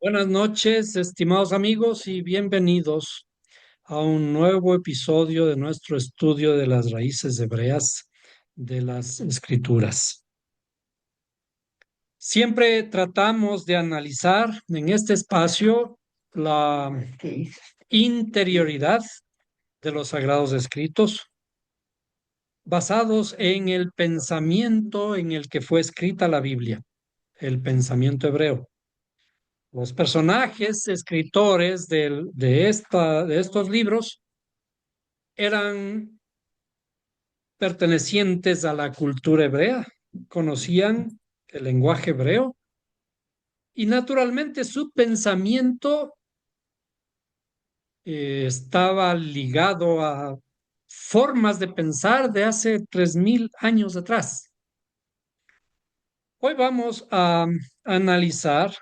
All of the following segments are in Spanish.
Buenas noches, estimados amigos, y bienvenidos a un nuevo episodio de nuestro estudio de las raíces hebreas de las Escrituras. Siempre tratamos de analizar en este espacio la interioridad de los sagrados escritos, basados en el pensamiento en el que fue escrita la Biblia, el pensamiento hebreo. Los personajes, escritores de estos libros eran pertenecientes a la cultura hebrea, conocían el lenguaje hebreo y naturalmente su pensamiento estaba ligado a formas de pensar de hace 3000 años atrás. Hoy vamos a analizar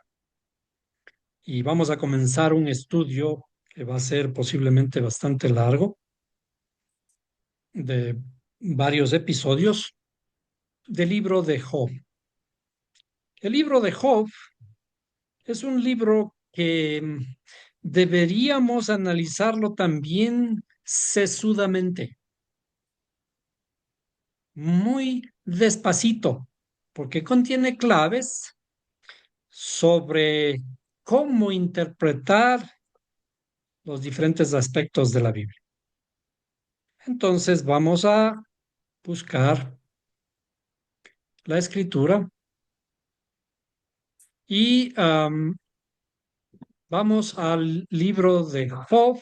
y vamos a comenzar un estudio que va a ser posiblemente bastante largo, de varios episodios del libro de Job. El libro de Job es un libro que deberíamos analizarlo también sesudamente, muy despacito, porque contiene claves sobre cómo interpretar los diferentes aspectos de la Biblia. Entonces vamos a buscar la escritura y vamos al libro de Job,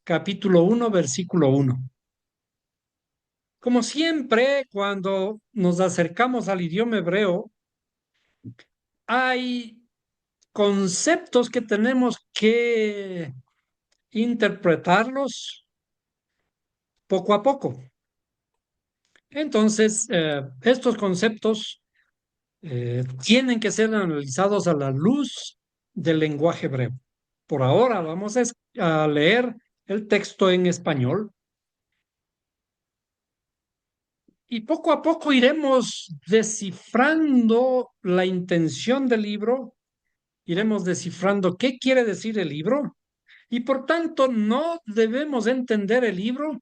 capítulo 1, versículo 1. Como siempre, cuando nos acercamos al idioma hebreo, hay conceptos que tenemos que interpretarlos poco a poco. Entonces, estos conceptos tienen que ser analizados a la luz del lenguaje hebreo. Por ahora vamos a leer el texto en español y poco a poco iremos descifrando la intención del libro, iremos descifrando qué quiere decir el libro y por tanto no debemos entender el libro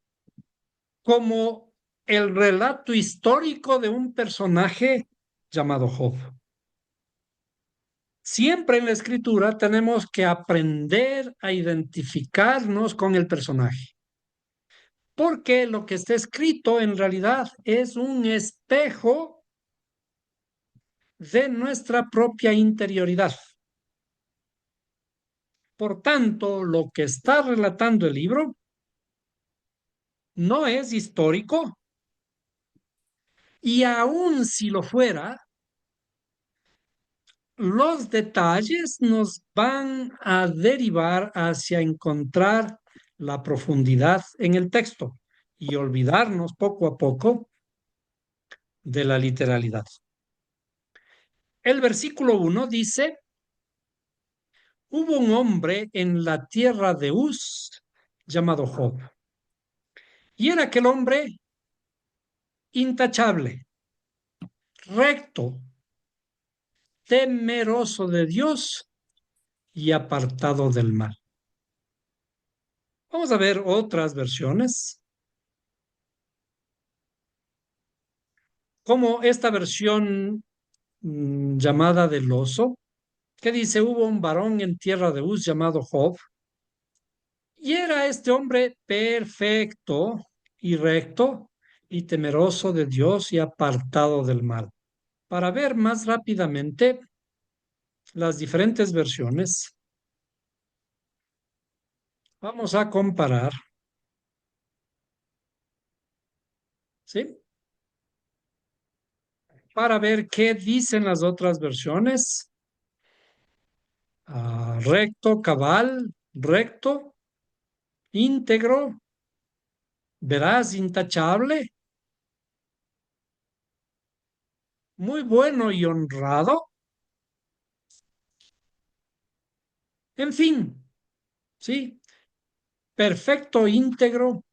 como el relato histórico de un personaje llamado Job. Siempre en la escritura tenemos que aprender a identificarnos con el personaje, porque lo que está escrito en realidad es un espejo de nuestra propia interioridad. Por tanto, lo que está relatando el libro no es histórico y aun si lo fuera, los detalles nos van a derivar hacia encontrar la profundidad en el texto y olvidarnos poco a poco de la literalidad. El versículo 1 dice, hubo un hombre en la tierra de Uz llamado Job, y era aquel hombre intachable, recto, temeroso de Dios y apartado del mal. Vamos a ver otras versiones, como esta versión llamada del oso, que dice, hubo un varón en tierra de Uz llamado Job, y era este hombre perfecto y recto y temeroso de Dios y apartado del mal. Para ver más rápidamente las diferentes versiones, vamos a comparar, ¿sí? Para ver qué dicen las otras versiones. Recto, cabal, recto, íntegro, veraz, intachable, muy bueno y honrado, en fin, ¿sí? Perfecto, íntegro,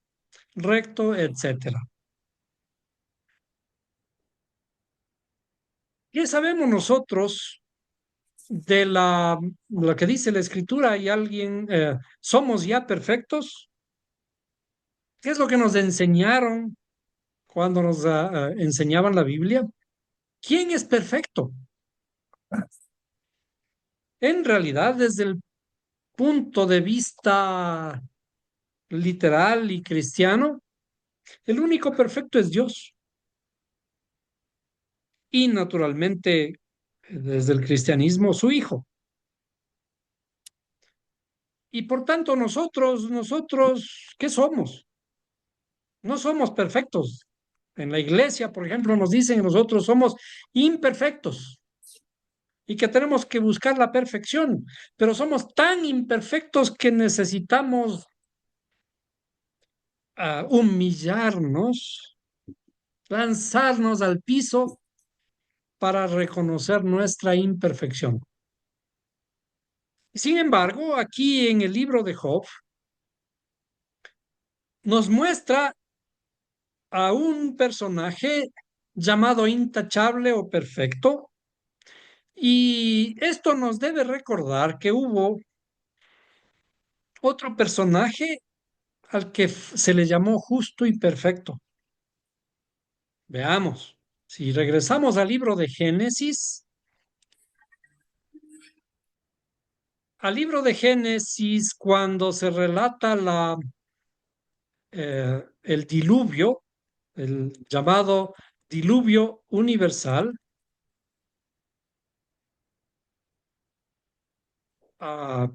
recto, etcétera. ¿Qué sabemos nosotros de lo que dice la Escritura y alguien, somos ya perfectos. ¿Qué es lo que nos enseñaron cuando nos enseñaban la Biblia? ¿Quién es perfecto? En realidad, desde el punto de vista literal y cristiano, el único perfecto es Dios. Y naturalmente, desde el cristianismo, su Hijo. Y por tanto, nosotros, ¿qué somos? No somos perfectos. En la iglesia, por ejemplo, nos dicen que nosotros somos imperfectos y que tenemos que buscar la perfección, pero somos tan imperfectos que necesitamos humillarnos, lanzarnos al piso para reconocer nuestra imperfección. Sin embargo, aquí en el libro de Job nos muestra a un personaje llamado intachable o perfecto, y esto nos debe recordar que hubo otro personaje al que se le llamó justo y perfecto. Veamos, si regresamos al libro de Génesis, cuando se relata el diluvio, el llamado diluvio universal,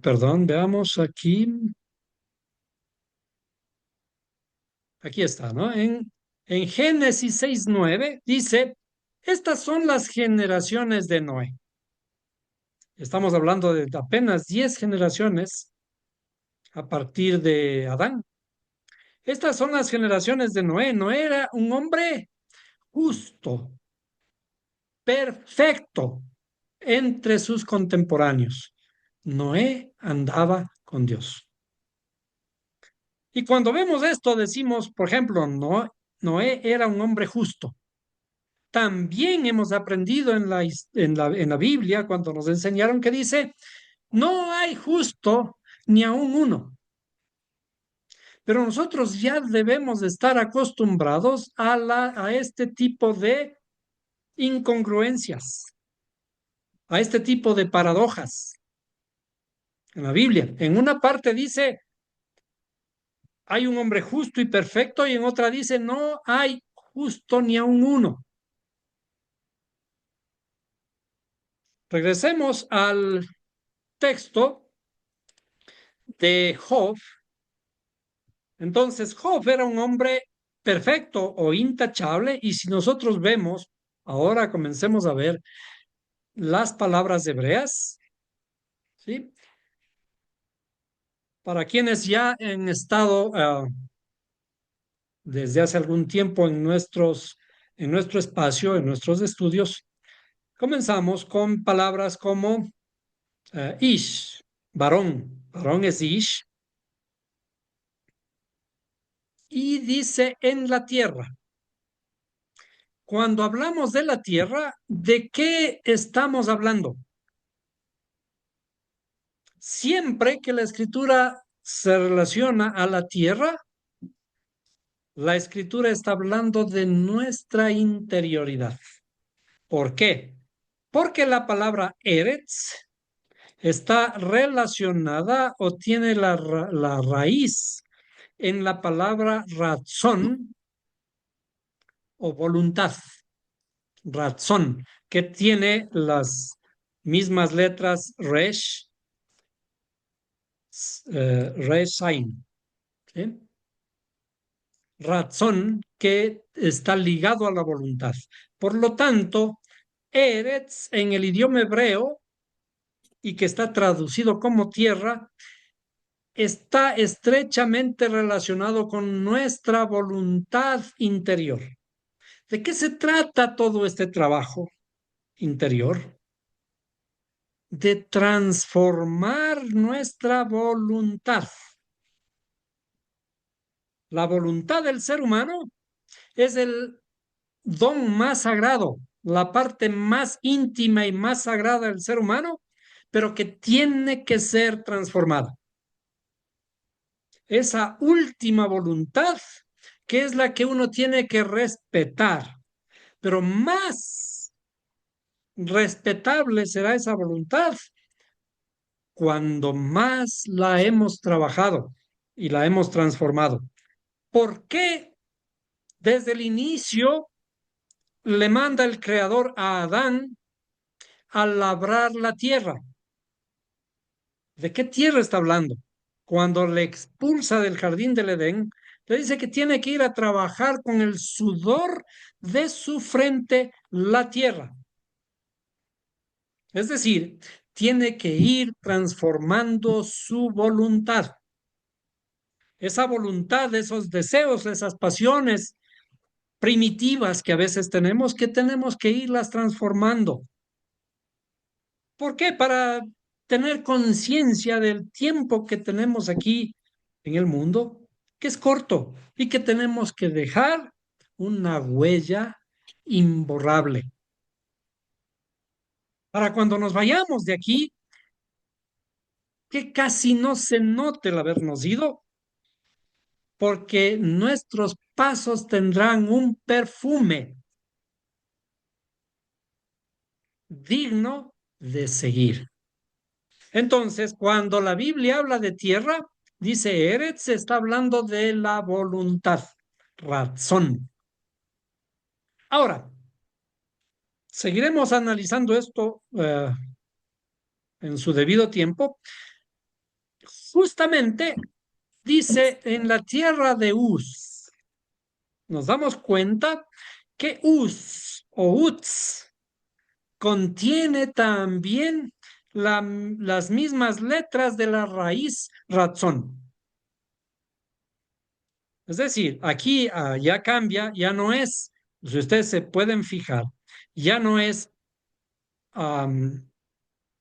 perdón, veamos aquí. Aquí está, ¿no? En Génesis 6:9 dice, estas son las generaciones de Noé. Estamos hablando de apenas 10 generaciones a partir de Adán. Estas son las generaciones de Noé. Noé era un hombre justo, perfecto entre sus contemporáneos. Noé andaba con Dios. Y cuando vemos esto, decimos, por ejemplo, Noé era un hombre justo. También hemos aprendido en la Biblia, cuando nos enseñaron que dice, no hay justo ni aun uno. Pero nosotros ya debemos de estar acostumbrados a este tipo de incongruencias, a este tipo de paradojas en la Biblia. En una parte dice, hay un hombre justo y perfecto, y en otra dice, no hay justo ni aun uno. Regresemos al texto de Job. Entonces, Job era un hombre perfecto o intachable, y si nosotros vemos, ahora comencemos a ver las palabras hebreas, ¿sí? Para quienes ya han estado desde hace algún tiempo en nuestro espacio, en nuestros estudios, comenzamos con palabras como ish, varón es ish, y dice en la tierra. Cuando hablamos de la tierra, ¿de qué estamos hablando? Siempre que la escritura se relaciona a la tierra, la escritura está hablando de nuestra interioridad. ¿Por qué? Porque la palabra Eretz está relacionada o tiene la raíz en la palabra razón o voluntad. Razón, que tiene las mismas letras Resh, Reshain, ¿sí? Razón que está ligado a la voluntad. Por lo tanto, Eretz en el idioma hebreo, y que está traducido como tierra, está estrechamente relacionado con nuestra voluntad interior. ¿De qué se trata todo este trabajo interior? De transformar nuestra voluntad. La voluntad del ser humano es el don más sagrado, la parte más íntima y más sagrada del ser humano, pero que tiene que ser transformada. Esa última voluntad, que es la que uno tiene que respetar, pero más respetable será esa voluntad cuando más la hemos trabajado y la hemos transformado. ¿Por qué desde el inicio le manda el Creador a Adán a labrar la tierra? ¿De qué tierra está hablando? Cuando le expulsa del jardín del Edén, le dice que tiene que ir a trabajar con el sudor de su frente la tierra. Es decir, tiene que ir transformando su voluntad. Esa voluntad, esos deseos, esas pasiones primitivas que a veces tenemos que irlas transformando. ¿Por qué? Para tener conciencia del tiempo que tenemos aquí en el mundo, que es corto y que tenemos que dejar una huella imborrable. Para cuando nos vayamos de aquí, que casi no se note el habernos ido, porque nuestros pasos tendrán un perfume digno de seguir. Entonces, cuando la Biblia habla de tierra, dice Eretz, se está hablando de la voluntad, razón. Ahora, seguiremos analizando esto en su debido tiempo. Justamente dice en la tierra de Uz, nos damos cuenta que Uz o Uz contiene también las mismas letras de la raíz razón. Es decir, aquí ya cambia, ya no es, si ustedes se pueden fijar, ya no es um,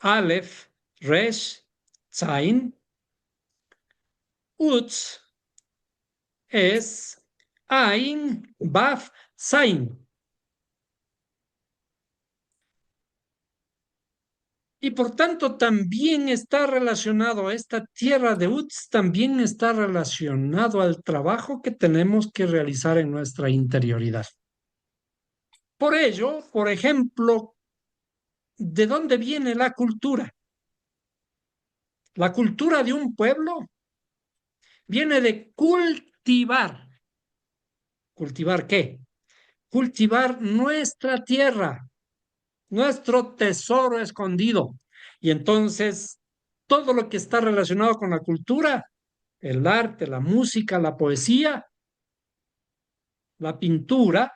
Aleph, Resh, Zain, Utz, es Ain, Baf, Zain. Y por tanto también está relacionado a esta tierra de Utz, también está relacionado al trabajo que tenemos que realizar en nuestra interioridad. Por ello, por ejemplo, ¿de dónde viene la cultura? La cultura de un pueblo viene de cultivar. ¿Cultivar qué? Cultivar nuestra tierra, nuestro tesoro escondido. Y entonces, todo lo que está relacionado con la cultura, el arte, la música, la poesía, la pintura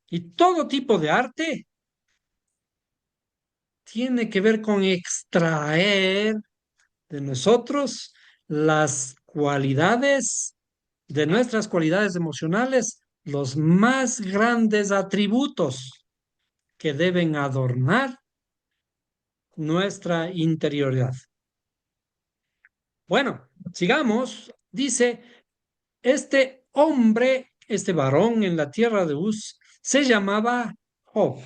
y todo tipo de arte tiene que ver con extraer de nosotros las cualidades, de nuestras cualidades emocionales, los más grandes atributos que deben adornar nuestra interioridad. Bueno, sigamos. Dice, este hombre, este varón en la tierra de Uz, se llamaba Job.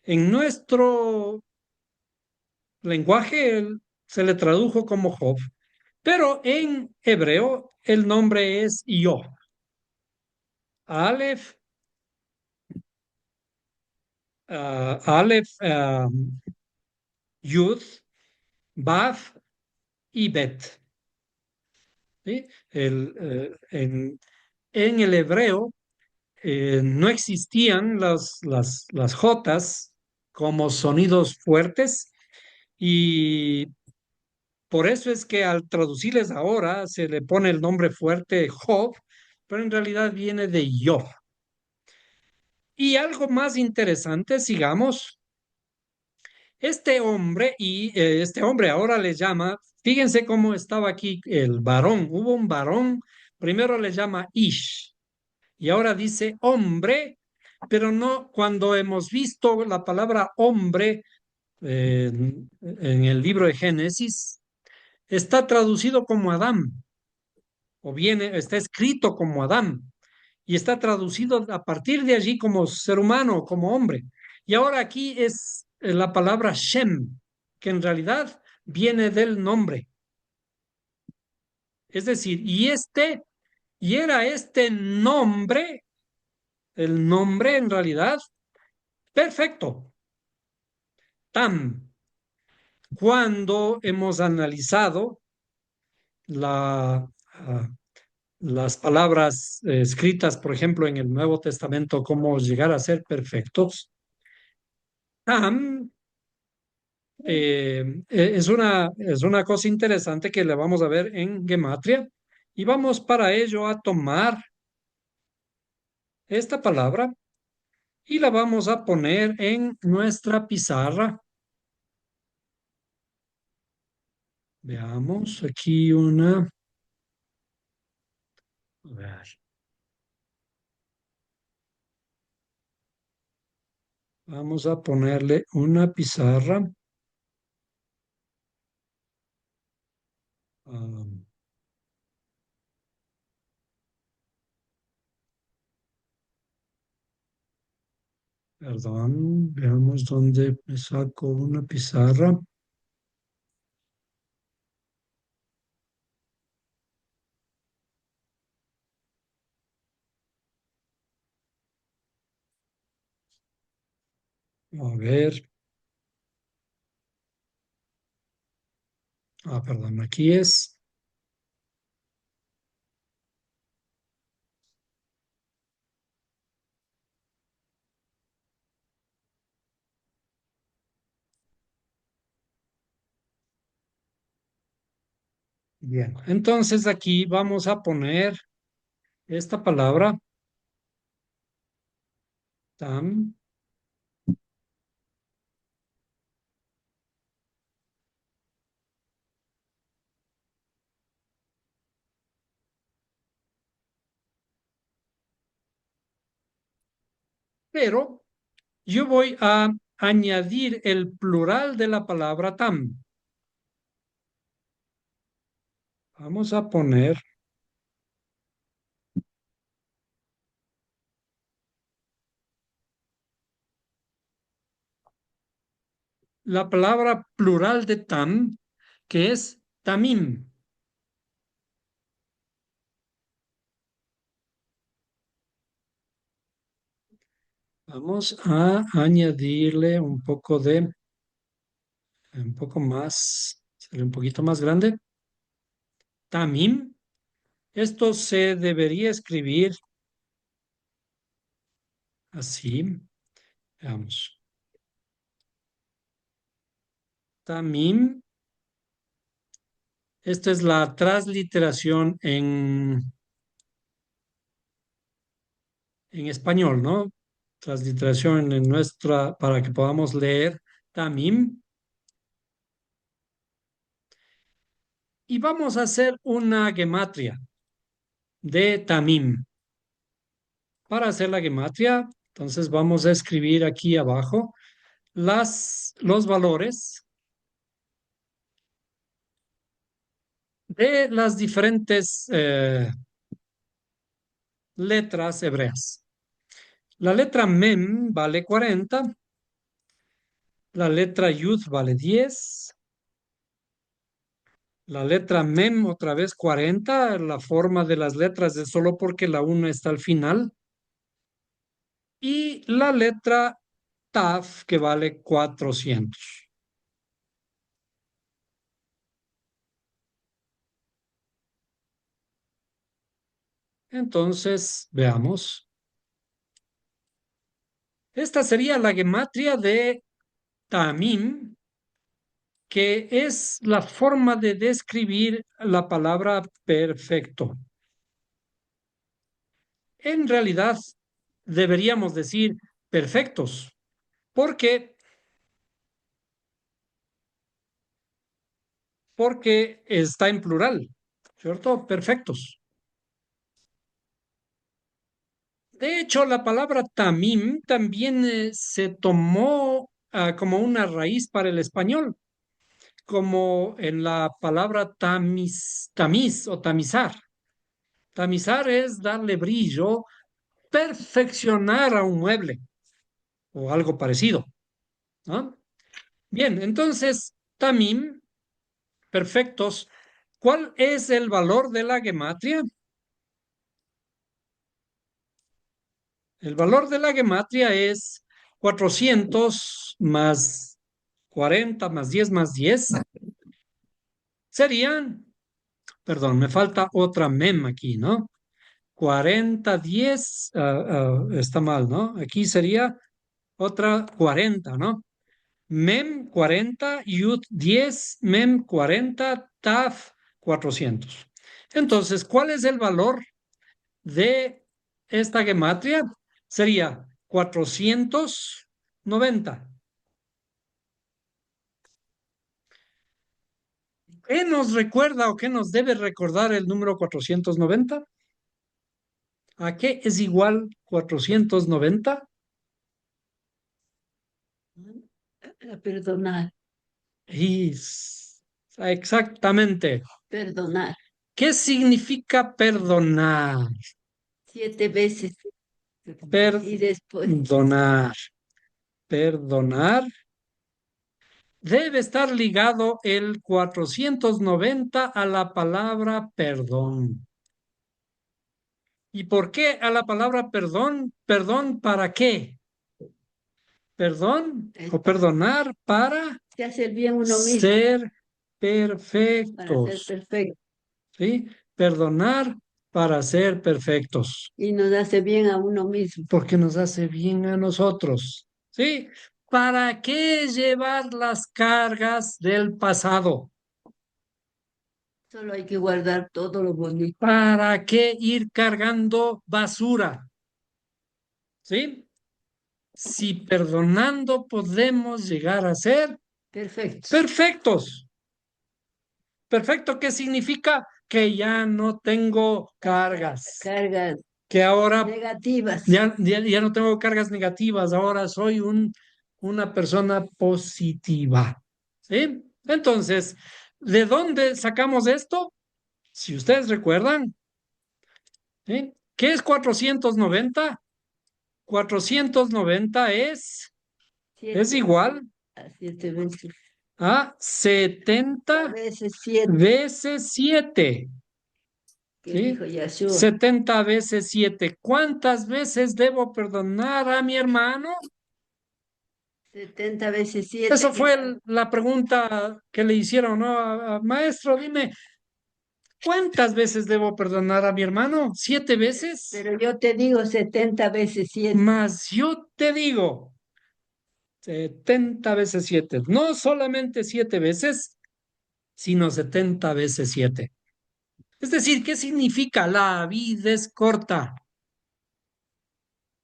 En nuestro lenguaje se le tradujo como Job, pero en hebreo el nombre es Job. Aleph, Aleph, Yud, Baf y Bet. ¿Sí? En el hebreo no existían las jotas como sonidos fuertes y por eso es que al traducirles ahora se le pone el nombre fuerte Job, pero en realidad viene de Job. Y algo más interesante, sigamos, este hombre ahora le llama, fíjense cómo estaba aquí el varón, hubo un varón, primero le llama Ish, y ahora dice hombre, pero no cuando hemos visto la palabra hombre en el libro de Génesis, está traducido como Adán, o bien está escrito como Adán, y está traducido a partir de allí como ser humano, como hombre. Y ahora aquí es la palabra Shem, que en realidad viene del nombre. Es decir, y era este nombre, el nombre en realidad, perfecto, Tam. Cuando hemos analizado la, ah, las palabras escritas, por ejemplo, en el Nuevo Testamento, cómo llegar a ser perfectos, Tam es una cosa interesante que le vamos a ver en Gematria y vamos para ello a tomar esta palabra y la vamos a poner en nuestra pizarra. Veamos aquí una. A ver, vamos a ponerle una pizarra. ah, Perdón, veamos dónde me saco una pizarra. A ver, perdón, aquí es. Bien, entonces aquí vamos a poner esta palabra, tam, pero yo voy a añadir el plural de la palabra tam. Vamos a poner la palabra plural de tam, que es tamim. Vamos a añadirle un poco más, sale un poquito más grande. Tamim. Esto se debería escribir así. Veamos. Tamim. Esta es la transliteración en español, ¿no? Transliteración en nuestra, para que podamos leer Tamim. Y vamos a hacer una gematria de Tamim. Para hacer la gematria, entonces vamos a escribir aquí abajo los valores de las diferentes letras hebreas. La letra Mem vale 40, la letra Yud vale 10, la letra Mem otra vez 40, la forma de las letras es solo porque la 1 está al final, y la letra Taf que vale 400. Entonces, veamos. Esta sería la gematria de Tamim, que es la forma de describir la palabra perfecto. En realidad, deberíamos decir perfectos, porque, porque está en plural, ¿cierto? Perfectos. De hecho, la palabra tamim también se tomó como una raíz para el español, como en la palabra tamiz o tamizar. Tamizar es darle brillo, perfeccionar a un mueble o algo parecido, ¿no? Bien, entonces, tamim, perfectos. ¿Cuál es el valor de la gematria? El valor de la gematria es 400 más 40 más 10 más 10. Serían, perdón, me falta otra mem aquí, ¿no? 40 10 está mal, ¿no? Aquí sería otra 40, ¿no? Mem 40, Yud 10, Mem 40, Taf 400. Entonces, ¿cuál es el valor de esta gematria? Sería 490. ¿Qué nos recuerda o qué nos debe recordar el número 490? ¿A qué es igual 490? Perdonar, Y exactamente. perdonar. ¿Qué significa perdonar? 7 veces. Y después, Perdonar. Perdonar. Debe estar ligado el 490 a la palabra perdón. ¿Y por qué a la palabra perdón? ¿Perdón para qué? Perdón es o perdonar para se hace el bien uno mismo ser para ser perfectos. perfecto. ¿Sí? Perdonar para ser perfectos, Y nos hace bien a uno mismo. porque nos hace bien a nosotros. ¿Sí? ¿Para qué llevar las cargas del pasado? Solo hay que guardar todo lo bonito. ¿Para qué ir cargando basura? ¿Sí? Si perdonando podemos llegar a ser Perfectos. perfectos. Perfecto, ¿qué significa? Que ya no tengo cargas, Cargas que ahora negativas. ya no tengo cargas negativas, ahora soy una persona positiva. ¿Sí? Entonces, ¿de dónde sacamos esto? Si ustedes recuerdan, ¿sí? ¿Qué es 490? 490 es Siete, igual a 7 veces. a A 70 veces 7, veces 7. que ¿Sí? dijo Yahshua. 70 veces 7. ¿Cuántas veces debo perdonar a mi hermano? 70 veces 7. Esa fue la pregunta que le hicieron, ¿no? Maestro, dime, ¿cuántas veces debo perdonar a mi hermano? ¿7 veces? Pero yo te digo 70 veces 7. Más yo te digo, 70 veces 7. No solamente 7 veces, sino 70 veces 7. Es decir, ¿qué significa? La vida es corta.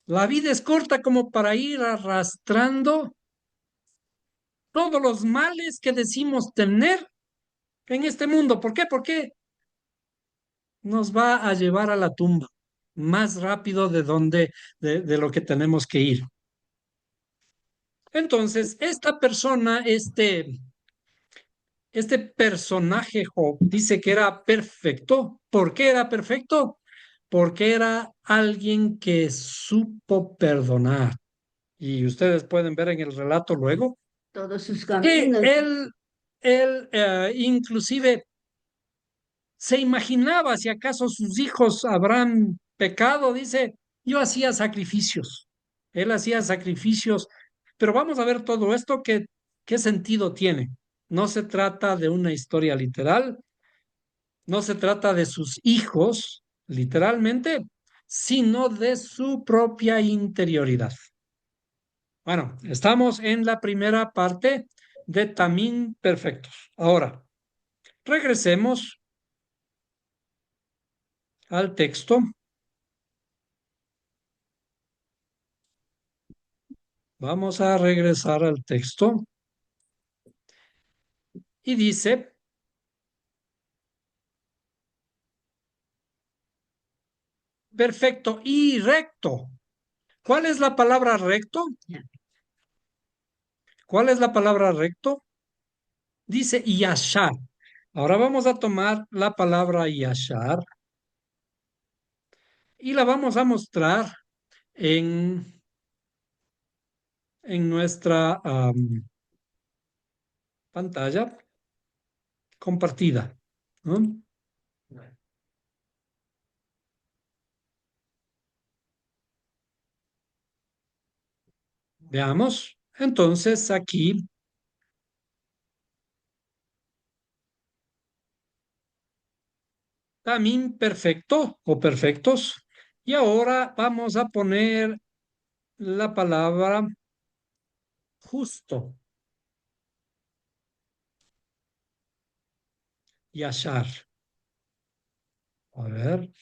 La vida es corta como para ir arrastrando todos los males que decimos tener en este mundo. ¿Por qué? Porque nos va a llevar a la tumba más rápido de lo que tenemos que ir. Entonces, esta persona, este personaje Job, dice que era perfecto. ¿Por qué era perfecto? Porque era alguien que supo perdonar. Y ustedes pueden ver en el relato luego Todos sus que caminos. él inclusive se imaginaba si acaso sus hijos habrán pecado, dice, yo hacía sacrificios, él hacía sacrificios, pero vamos a ver todo esto, ¿qué sentido tiene? No se trata de una historia literal, no se trata de sus hijos, literalmente, sino de su propia interioridad. Bueno, estamos en la primera parte de Tamín Perfectos. Ahora, regresemos al texto. Vamos a regresar al texto y dice, perfecto y recto. ¿Cuál es la palabra recto? ¿Cuál es la palabra recto? Dice yashar. Ahora vamos a tomar la palabra yashar y la vamos a mostrar en, en nuestra pantalla compartida, ¿no? Veamos. Entonces aquí, también perfecto o perfectos. Y ahora vamos a poner la palabra justo, yashar. A ver,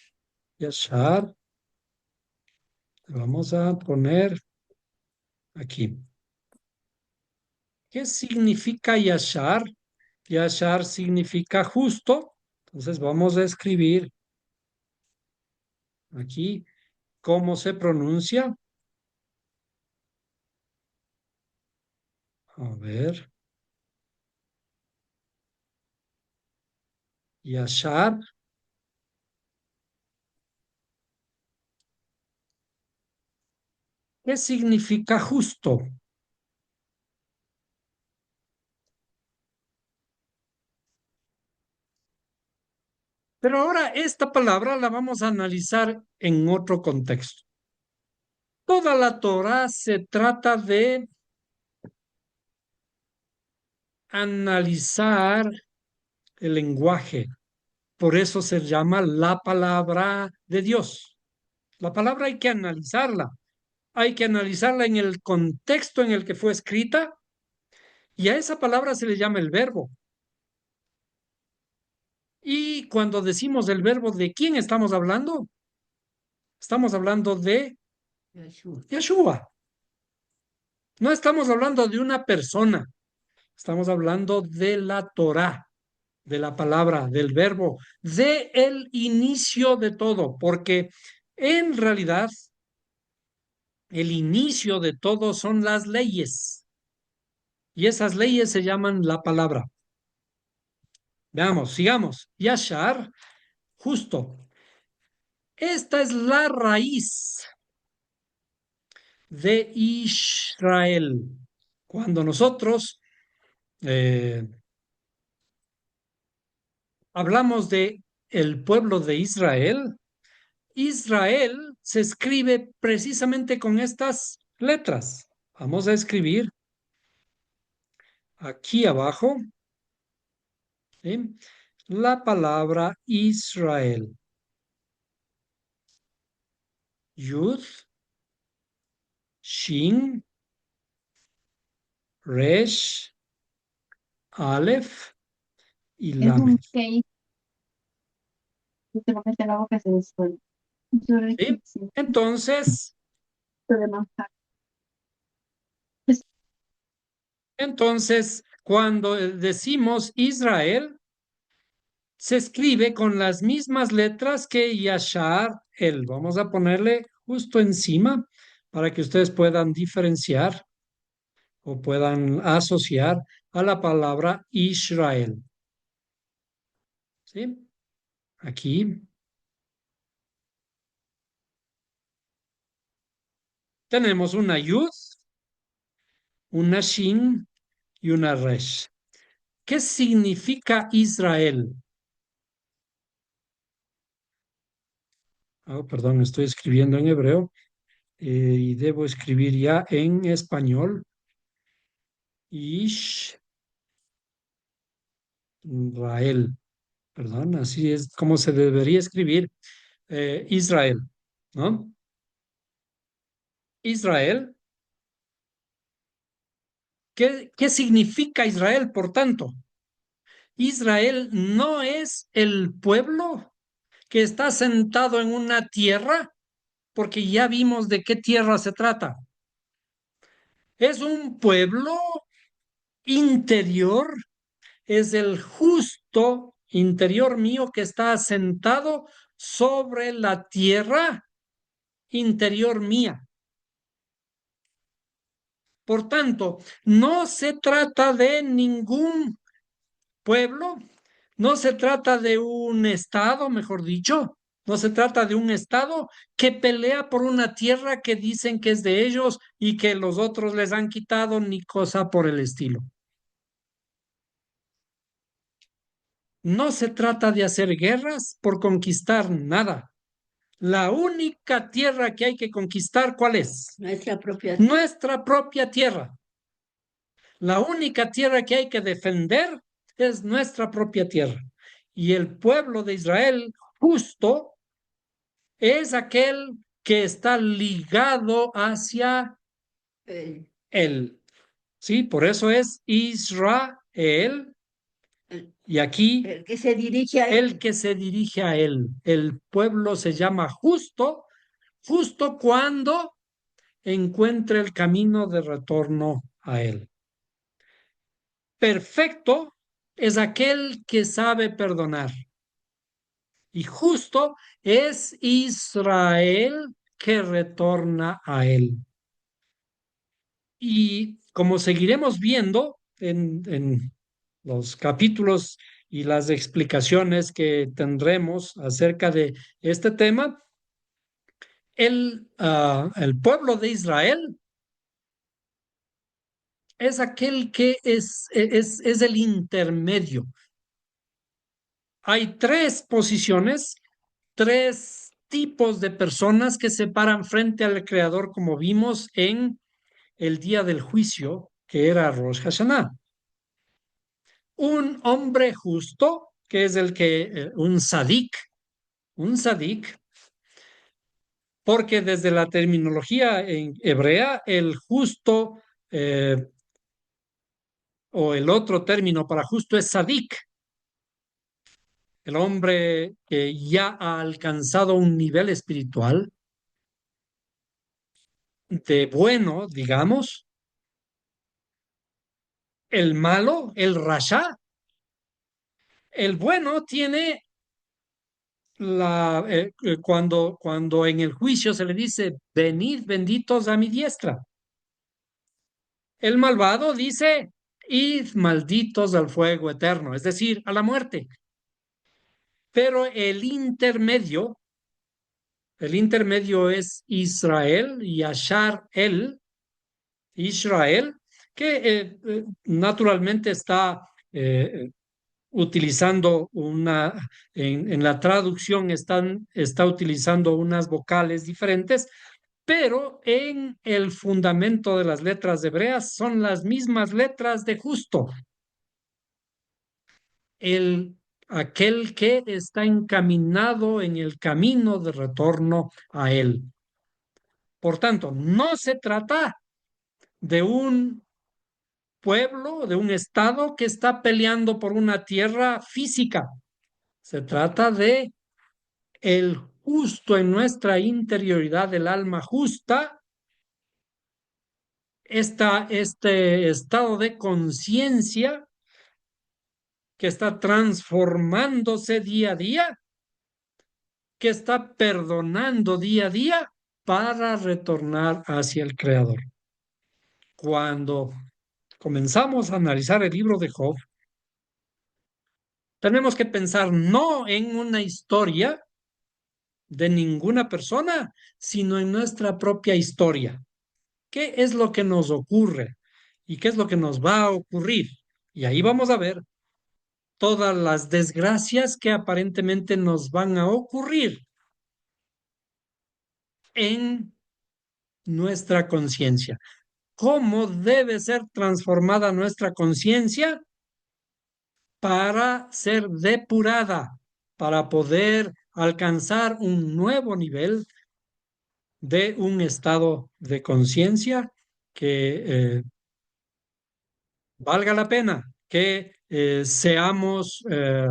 yashar. Vamos a poner aquí. ¿Qué significa yashar? Yashar significa justo. Entonces vamos a escribir aquí cómo se pronuncia. A ver, yashar. ¿Qué significa justo? Pero ahora esta palabra la vamos a analizar en otro contexto. Toda la Torah se trata de analizar el lenguaje. Por eso se llama la palabra de Dios. La palabra hay que analizarla. Hay que analizarla en el contexto en el que fue escrita y a esa palabra se le llama el verbo. Y cuando decimos el verbo, ¿de quién estamos hablando? Estamos hablando de Yeshua. Yeshua. No estamos hablando de una persona. Estamos hablando de la Torá, de la palabra, del verbo, de el inicio de todo, porque en realidad el inicio de todo son las leyes y esas leyes se llaman la palabra. Veamos, sigamos. Yashar, justo. Esta es la raíz de Israel. Cuando nosotros hablamos de el pueblo de Israel, Israel se escribe precisamente con estas letras. Vamos a escribir aquí abajo, ¿sí? La palabra Israel. Yud, Shin, Resh, Aleph y Es un Lamed. cake que te comes el agua que se disuelve. Es ¿Sí? riquísimo. Entonces, De manjar. Es entonces, cuando decimos Israel, se escribe con las mismas letras que Yashar, el. Vamos a ponerle justo encima para que ustedes puedan diferenciar o puedan asociar a la palabra Israel. ¿Sí? Aquí tenemos una Yud, una Shin y una Resh. ¿Qué significa Israel? Oh, perdón, estoy escribiendo en hebreo y debo escribir ya en español. Israel, perdón, así es como se debería escribir Israel, ¿no? Israel, ¿qué significa Israel, por tanto? Israel no es el pueblo que está sentado en una tierra, porque ya vimos de qué tierra se trata. Es un pueblo interior, es el justo interior mío que está sentado sobre la tierra interior mía. Por tanto, no se trata de ningún pueblo, no se trata de un estado, mejor dicho, no se trata de un estado que pelea por una tierra que dicen que es de ellos y que los otros les han quitado ni cosa por el estilo. No se trata de hacer guerras por conquistar nada. La única tierra que hay que conquistar, ¿cuál es? Nuestra propia. Nuestra propia tierra. La única tierra que hay que defender es nuestra propia tierra. Y el pueblo de Israel justo es aquel que está ligado hacia El, él. Sí, por eso es Israel. el, Y aquí el que se dirige a el él. que se dirige a él. El pueblo se llama justo, justo cuando encuentre el camino de retorno a él. Perfecto es aquel que sabe perdonar. Y justo es Israel que retorna a él. Y como seguiremos viendo en los capítulos y las explicaciones que tendremos acerca de este tema, el pueblo de Israel es aquel que es el intermedio. Hay tres posiciones, tres tipos de personas que se paran frente al Creador, como vimos en el día del juicio, que era Rosh Hashanah. Un hombre justo, que es el que, un sadik, porque desde la terminología en hebrea, el justo o el otro término para justo es sadik, el hombre que ya ha alcanzado un nivel espiritual de bueno, digamos, el malo, el rasha, el bueno tiene cuando en el juicio se le dice, venid benditos a mi diestra. El malvado dice, id malditos al fuego eterno, es decir, a la muerte. Pero el intermedio es Israel, Yashar Israel, que naturalmente está utilizando en la traducción está utilizando unas vocales diferentes, pero en el fundamento de las letras hebreas son las mismas letras de justo. El, aquel que está encaminado en el camino de retorno a él. Por tanto, no se trata de un pueblo, de un estado que está peleando por una tierra física. Se trata de el justo en nuestra interioridad, el alma justa, este estado de conciencia que está transformándose día a día, que está perdonando día a día para retornar hacia el Creador. Cuando comenzamos a analizar el libro de Job, tenemos que pensar no en una historia de ninguna persona, sino en nuestra propia historia. ¿Qué es lo que nos ocurre? ¿Y qué es lo que nos va a ocurrir? Y ahí vamos a ver todas las desgracias que aparentemente nos van a ocurrir en nuestra conciencia. ¿Cómo debe ser transformada nuestra conciencia para ser depurada, para poder alcanzar un nuevo nivel de un estado de conciencia que valga la pena, que seamos eh,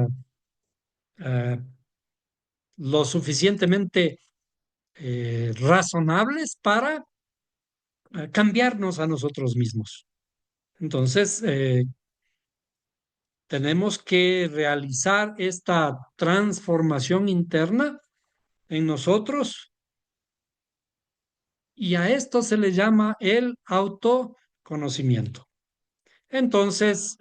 lo suficientemente razonables para cambiarnos a nosotros mismos? Entonces, tenemos que realizar esta transformación interna en nosotros y a esto se le llama el autoconocimiento. Entonces,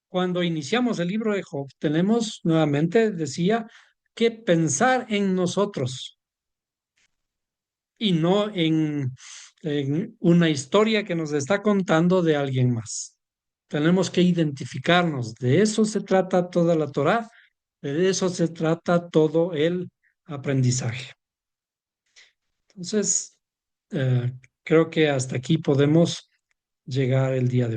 cuando iniciamos el libro de Job, tenemos nuevamente, decía, que pensar en nosotros y no en una historia que nos está contando de alguien más. Tenemos que identificarnos. De eso se trata toda la Torá, de eso se trata todo el aprendizaje. Entonces, creo que hasta aquí podemos llegar el día de hoy.